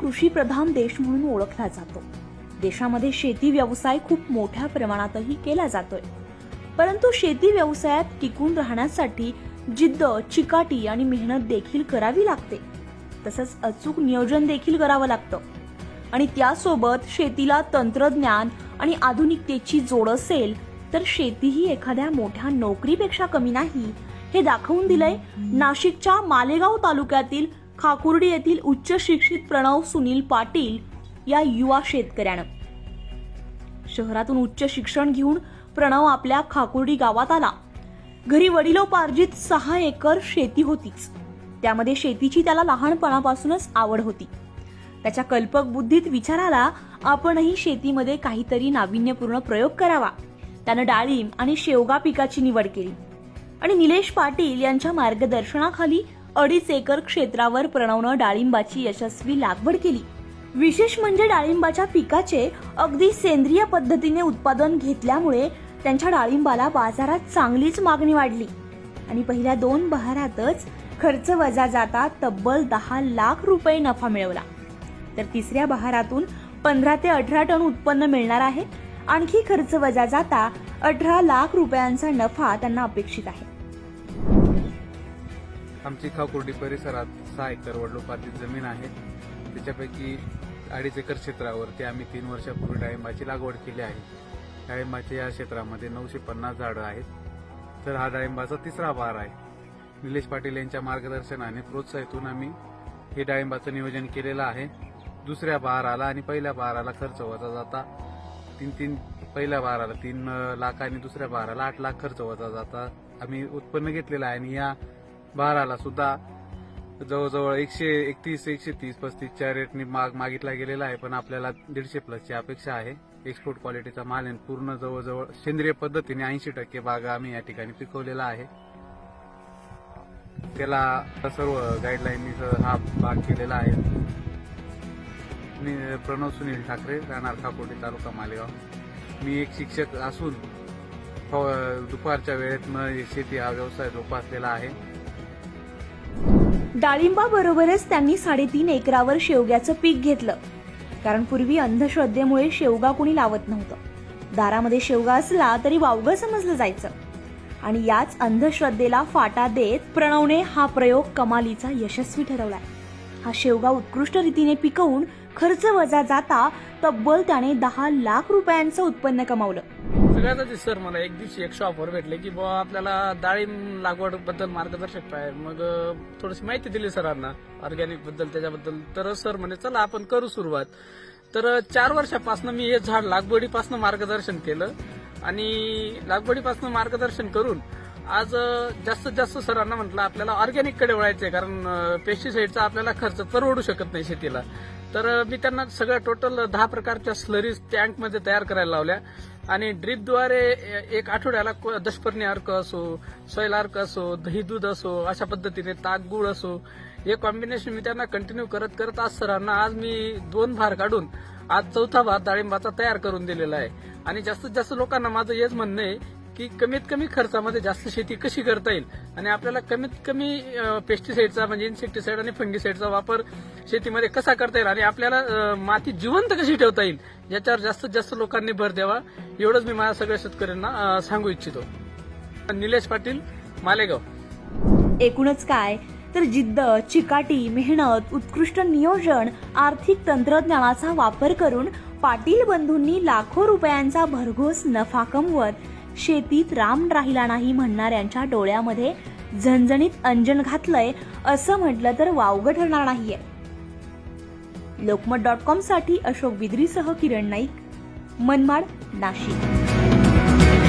कृषीप्रधान देश म्हणून ओळखला जातो. देशामध्ये शेती व्यवसाय खूप मोठ्या प्रमाणातही केला जातोय. परंतु शेती व्यवसायात टिकून राहण्यासाठी जिद्द, चिकाटी आणि मेहनत देखील करावी लागते. तसंच अचूक नियोजन देखील करावं लागतं. आणि त्यासोबत शेतीला तंत्रज्ञान आणि आधुनिकतेची जोड असेल तर शेती ही एखाद्या मोठ्या नोकरीपेक्षा कमी नाही, हे दाखवून दिलंय नाशिकच्या मालेगाव तालुक्यातील खाकुर्डी येथील उच्च शिक्षित प्रणव सुनील पाटील या युवा शेतकऱ्यानं. शहरातून उच्च शिक्षण घेऊन प्रणव आपल्या खाकुर्डी गावात आला. घरी वडिलोपार्जित 6 एकर शेती होतीच. त्यामध्ये शेतीची त्याला लहानपणापासूनच आवड होती. त्याच्या कल्पक बुद्धीत विचार आला, आपणही शेतीमध्ये काहीतरी नाविन्यपूर्ण प्रयोग करावा. त्यानं डाळिंब आणि शेवगा पिकाची निवड केली आणि निलेश पाटील यांच्या मार्गदर्शनाखाली 2.5 एकर क्षेत्रावर प्रणवनं डाळिंबाची यशस्वी लागवड केली. विशेष म्हणजे डाळिंबाच्या पिकाचे अगदी सेंद्रिय पद्धतीने उत्पादन घेतल्यामुळे त्यांच्या डाळिंबाला बाजारात चांगलीच मागणी वाढली आणि पहिल्या 2 बहारातच खर्च वजा जाता तब्बल 10 लाख रुपये नफा मिळवला. तर तिसऱ्या बहारातून 15 ते 18 टन उत्पन्न मिळणार आहे. आणखी खर्च वजा जाता 18 लाख रुपयांचा नफा त्यांना अपेक्षित आहे. आमची खाकुर्डी परिसरात 6 एकर वडिलोपार्जित जमीन आहे. त्याच्यापैकी 2.5 एकर क्षेत्रावरती आम्ही 3 वर्षापूर्वी डाळिंबाची लागवड केली आहे. डाळिंबाच्या या क्षेत्रामध्ये 950 झाडं आहेत. तर हा डाळिंबाचा 3रा बहार आहे. निलेश पाटील यांच्या मार्गदर्शनाने प्रोत्साहितून आम्ही हे डाळिंबाचं नियोजन केलेलं आहे. दुसऱ्या बहाराला आणि पहिल्या बहाराला खर्च वजा जाता पहिल्या बहाराला 3 लाख आणि दुसऱ्या बहाराला 8 लाख खर्च वजा जाता आम्ही उत्पन्न घेतलेलं आहे. आणि या बहाराला सुद्धा जवळजवळ 131, 130, 35च्या रेटने मागितला गेलेला आहे. पण आपल्याला 150 प्लसची अपेक्षा आहे. एक्सपोर्ट क्वालिटीचा माल आहे. पूर्ण जवळजवळ सेंद्रिय पद्धतीने 80% बागा आम्ही या ठिकाणी पिकवलेला आहे. त्याला सर्व गाईडलाईननी हा बाग केलेला आहे. मी प्रणव सुनील ठाकरे, राहणार खाकुर्डी, तालुका मालेगाव. मी एक शिक्षक असून दुपारच्या वेळेत शेती हा व्यवसाय जोपासलेला आहे. डाळिंबाबरोबरच त्यांनी 3.5 एकरावर शेवग्याचं पीक घेतलं. कारण पूर्वी अंधश्रद्धेमुळे शेवगा कुणी लावत नव्हतं. दारामध्ये शेवगा असला तरी वावगं समजलं जायचं. आणि याच अंधश्रद्धेला फाटा देत प्रणवने हा प्रयोग कमालीचा यशस्वी ठरवलाय. हा शेवगा उत्कृष्ट रीतीने पिकवून खर्च वजा जाता तब्बल त्याने 10 लाख रुपयांचं उत्पन्न कमावलं. सगळ्यात आधी सर मला एक दिवशी एक शॉपवर भेटले की बुवा आपल्याला डाळिंब लागवड बद्दल मार्गदर्शक पाहिजे. मग थोडीशी माहिती दिली सरांना ऑर्गॅनिक बद्दल, त्याच्याबद्दल. तर सर म्हणे चला आपण करू सुरुवात. तर 4 वर्षापासून मी हे झाड लागवडीपासून मार्गदर्शन केलं आणि लागवडीपासून मार्गदर्शन करून आज जास्तीत जास्त सरांना म्हटलं आपल्याला ऑर्गॅनिक कडे वळायचंय. कारण पेस्टिसाइडचा आपल्याला खर्च परवडू शकत नाही शेतीला. तर मी त्यांना सगळ्या टोटल 10 प्रकारच्या स्लरीज टँकमध्ये तयार करायला लावल्या आणि ड्रीपद्वारे 1 आठवड्याला दशपर्णी अर्क असो, सॉइल अर्क असो, दही दूध असो, अशा पद्धतीने ताक गुळ असो, हे कॉम्बिनेशन मी त्यांना कंटिन्यू करत आज सरांना आज मी 2 भार काढून आज 4था भार डाळिंबाचा तयार करून दिलेला आहे. आणि जास्तीत जास्त लोकांना माझं हेच म्हणणं आहे की कमीत कमी खर्चामध्ये जास्त शेती कशी करता येईल आणि आपल्याला कमीत कमी पेस्टिसाइडचा म्हणजे इन्सेक्टिसाइड आणि फंगिसाइडचा वापर शेतीमध्ये कसा करता येईल आणि आपल्याला माती जिवंत कशी ठेवता येईल याच्यावर जास्तीत जास्त लोकांनी भर द्यावा. एवढंच मी माझ्या सगळ्या शेतकऱ्यांना सांगू इच्छितो. निलेश पाटील, मालेगाव. एकूणच काय तर जिद्द, चिकाटी, मेहनत, उत्कृष्ट नियोजन, आर्थिक तंत्रज्ञानाचा वापर करून पाटील बंधूंनी लाखो रुपयांचा भरघोस नफा कमवत शेतीत राम राहिला नाही म्हणणाऱ्यांच्या डोळ्यामध्ये झणझणीत अंजन घातलंय असं म्हटलं तर वावगं ठरणार नाहीये. लोकमत.com साठी अशोक बिद्रीसह किरण नाईक, मनमाड, नाशिक.